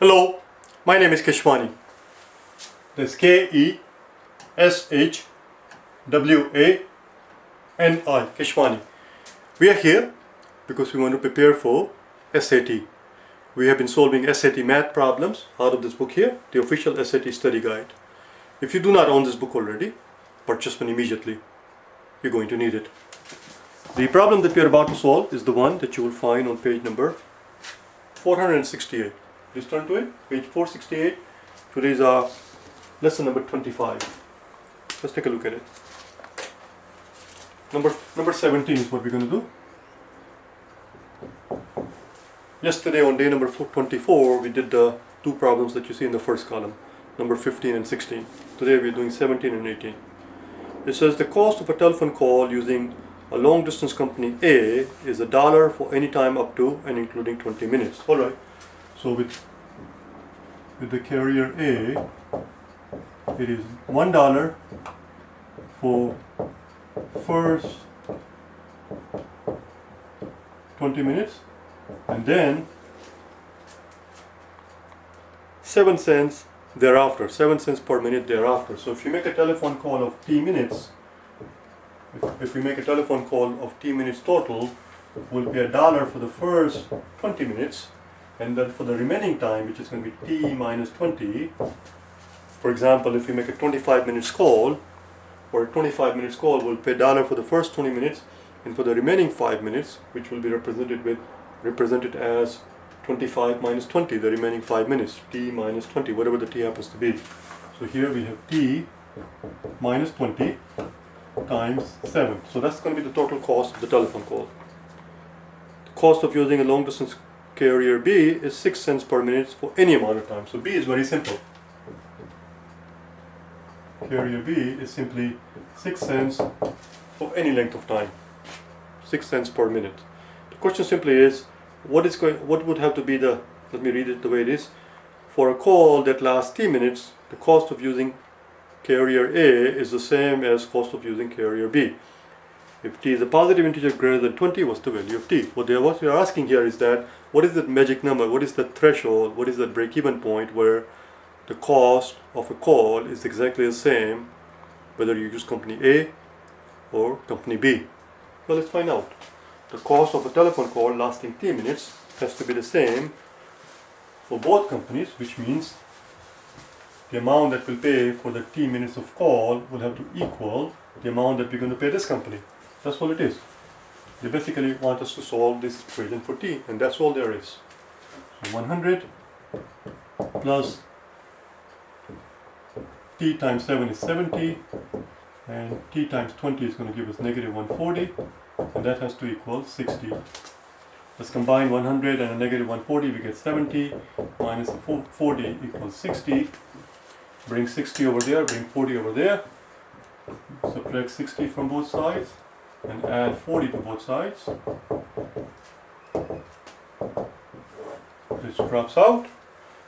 Hello, my name is Keshwani. That's Keshwani, Keshwani. We are here because we want to prepare for SAT. We have been solving SAT math problems out of this book here, the official SAT study guide. If you do not own this book already, purchase one immediately. You're going to need it. The problem that we are about to solve is the one that you will find on page number 468. Please turn to it, page 468. Today's lesson number 25. Let's take a look at it. Number 17 is what we're going to do. Yesterday on day number 24, we did the two problems that you see in the first column, number 15 and 16. Today we're doing 17 and 18. It says the cost of a telephone call using a long distance company A is $1 for any time up to and including 20 minutes. Alright, so with the carrier A, it is $1 for first 20 minutes and then 7 cents thereafter, 7 cents per minute thereafter. So if you make a telephone call of T minutes, if we make a telephone call of T minutes total, we'll pay $1 for the first 20 minutes, and then for the remaining time, which is going to be T minus 20. For example, if we make a 25 minutes call, for a 25 minutes call, we'll pay $1 for the first 20 minutes, and for the remaining 5 minutes, which will be represented as 25 minus 20, the remaining 5 minutes, T minus 20, whatever the T happens to be. So here we have T minus 20 times 7. So that's going to be the total cost of the telephone call. The cost of using a long distance carrier B is 6 cents per minute for any amount of time. So B is very simple. Carrier B is simply 6 cents for any length of time. 6 cents per minute. The question simply is, what would have to be the, let me read it the way it is. For a call that lasts T minutes, the cost of using carrier A is the same as cost of using carrier B. If T is a positive integer greater than 20, what's the value of T? What we are asking here is that, what is that magic number, what is the threshold, what is that break-even point where the cost of a call is exactly the same whether you use company A or company B? Well, let's find out. The cost of a telephone call lasting T minutes has to be the same for both companies, which means the amount that we'll pay for the T minutes of call will have to equal the amount that we're going to pay this company. That's all it is. They basically want us to solve this equation for T, and that's all there is. So 100 plus T times 7 is 70, and T times 20 is going to give us negative 140, and that has to equal 60. Let's combine 100 and a negative 140, we get 70, minus 40 equals 60. Bring 60 over there, bring 40 over there. Subtract 60 from both sides and add 40 to both sides. This drops out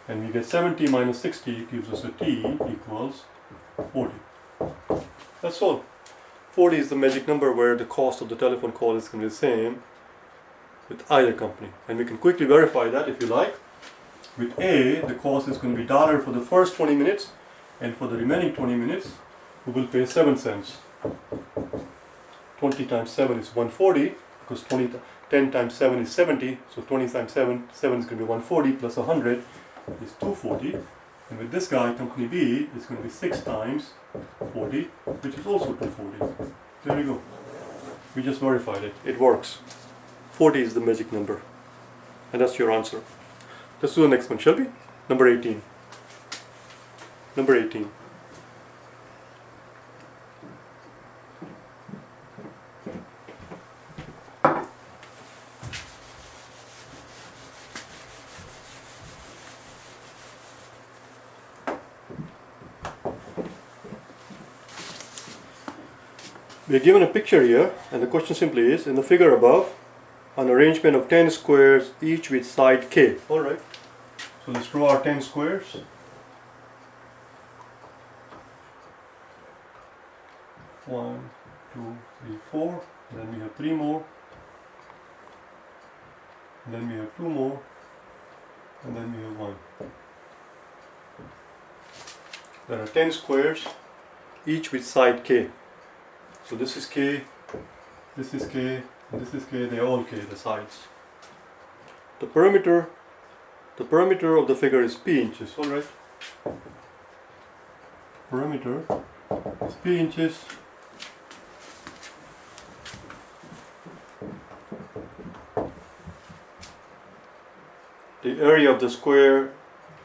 and we get 70 minus 60 gives us a T equals 40. That's all. 40 is the magic number where the cost of the telephone call is going to be the same with either company. And we can quickly verify that if you like. With A, the cost is going to be $1 for the first 20 minutes, and for the remaining 20 minutes, we will pay 7 cents. 20 times 7 is 140, because 10 times 7 is 70, so 20 times 7 is going to be 140, plus 100 is 240. And with this guy, company B, it's going to be 6 times 40, which is also 240. There you go. We just verified it. It works. 40 is the magic number. And that's your answer. Let's do the next one, shall we? Number 18. Number 18. We are given a picture here, and the question simply is, in the figure above, an arrangement of 10 squares, each with side k. Alright, so let's draw our 10 squares. 1, 2, 3, 4, and then we have 3 more, and then we have 2 more, and then we have 1. There are 10 squares, each with side k. So this is k, this is k, and this is k. They are all k, the sides. The perimeter of the figure is p inches. All right. Perimeter is p inches. The area of the square,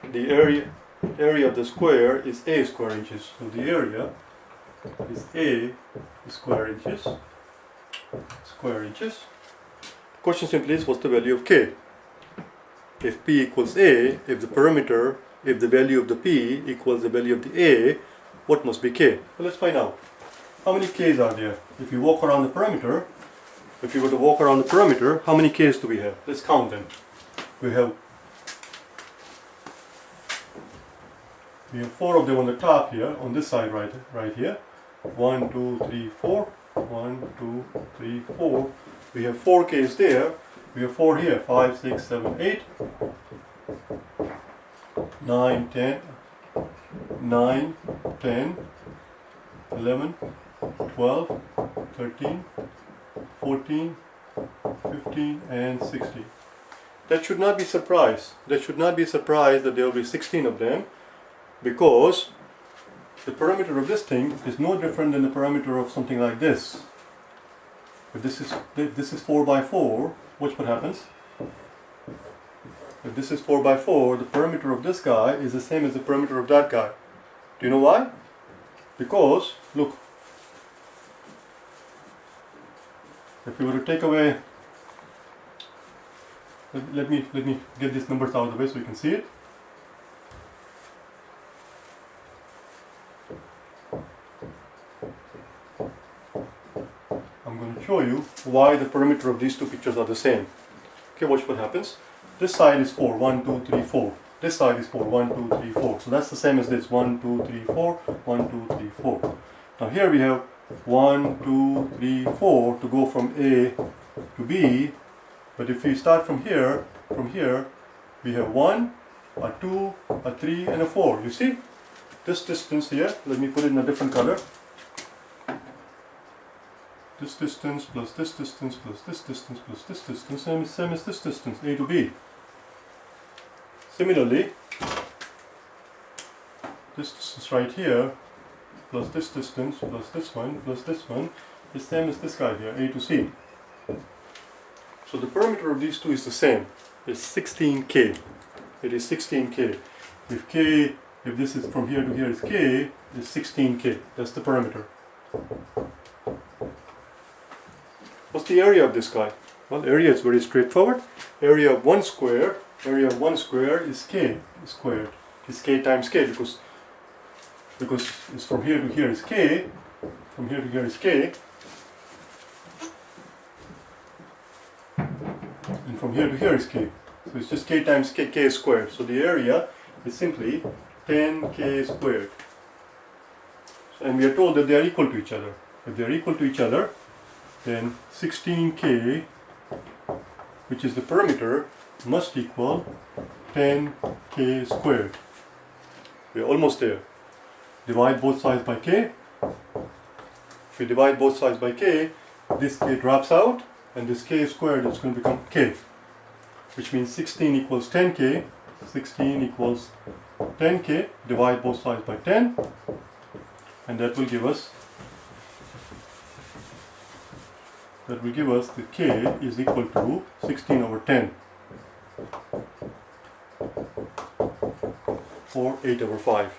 area of the square is a square inches. So the area is a square inches. Square inches. The question simply is, what's the value of k? If p equals a, if the value of the p equals the value of the a, what must be k? Well, let's find out. How many k's are there? If you walk around the perimeter, if you were to walk around the perimeter, how many k's do we have? Let's count them. We have 4 of them on the top here, on this side right here. 1, 2, 3, 4. 1, 2, 3, 4. We have 4 k's there. We have 4 here. 5, 6, 7, 8. 9, 10. 9, 10, 11, 12, 13, 14, 15, and 16. That should not be surprised. That should not be surprised that there will be 16 of them, because the perimeter of this thing is no different than the perimeter of something like this. If this is 4 by 4, watch what happens. If this is 4 by 4, the perimeter of this guy is the same as the perimeter of that guy. Do you know why? Because, look, if we were to take away, let me get these numbers out of the way so you can see it. I'm going to show you why the perimeter of these two pictures are the same. Okay, watch what happens. This side is 4, 1, 2, 3, 4. This side is 4, 1, 2, 3, 4. So that's the same as this, 1, 2, 3, 4, 1, 2, 3, 4. Now here we have 1, 2, 3, 4 to go from A to B. But if we start from here, we have 1, a 2, a 3, and a 4. You see? This distance here, let me put it in a different color. This distance plus this distance plus this distance plus this distance, same as this distance, A to B. Similarly, this distance right here plus this distance plus this one is same as this guy here, A to C. So the perimeter of these two is the same. It's 16k. It is 16k. If this is from here to here is k, it's 16k. That's the perimeter. What's the area of this guy? Well, area is very straightforward. Area of one square is k squared. It's k times k because it's from here to here is k. From here to here is k. And from here to here is k. So it's just k times k squared. So the area is simply 10k squared. And we are told that they are equal to each other. If they are equal to each other, then 16k, which is the perimeter, must equal 10k squared. We are almost there. Divide both sides by k. If we divide both sides by k, this k drops out, and this k squared is going to become k, which means 16 equals 10k. 16 equals 10k. Divide both sides by 10, and that will give us the k is equal to 16 over 10, or 8 over 5.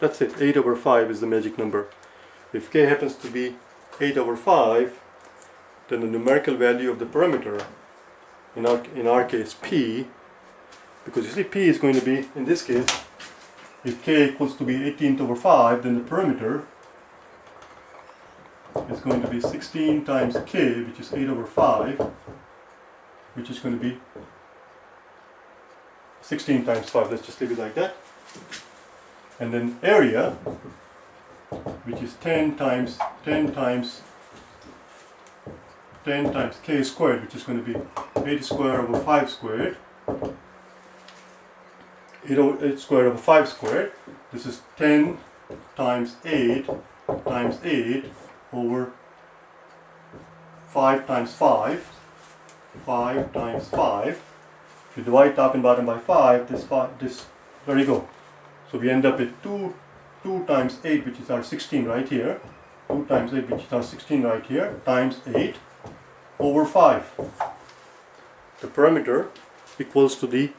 That's it. 8 over 5 is the magic number. If k happens to be 8 over 5, then the numerical value of the perimeter, in our case p, because you see p is going to be, in this case, if k equals to be 18th over 5, then the perimeter is going to be 16 times k, which is 8 over 5, which is going to be 16 times 5. Let's just leave it like that. And then area, which is 10 times k squared, which is going to be 8 squared over 5 squared. 8 squared over 5 squared. This is 10 times 8 times 8 over 5 times 5. 5 times 5. If you divide top and bottom by 5, there you go. So we end up with 2 times 8, which is our 16 right here. 2 times 8, which is our 16 right here, times 8 over 5. The perimeter equals to the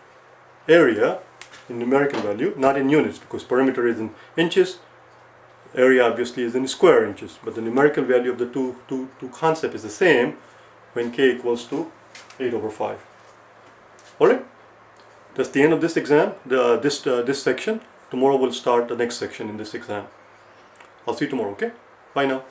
area in numerical value, not in units, because perimeter is in inches, area obviously is in square inches, but the numerical value of the two concept is the same when k equals to 8 over 5. Alright, that's the end of this exam, this section. Tomorrow we'll start the next section in this exam. I'll see you tomorrow, okay? Bye now.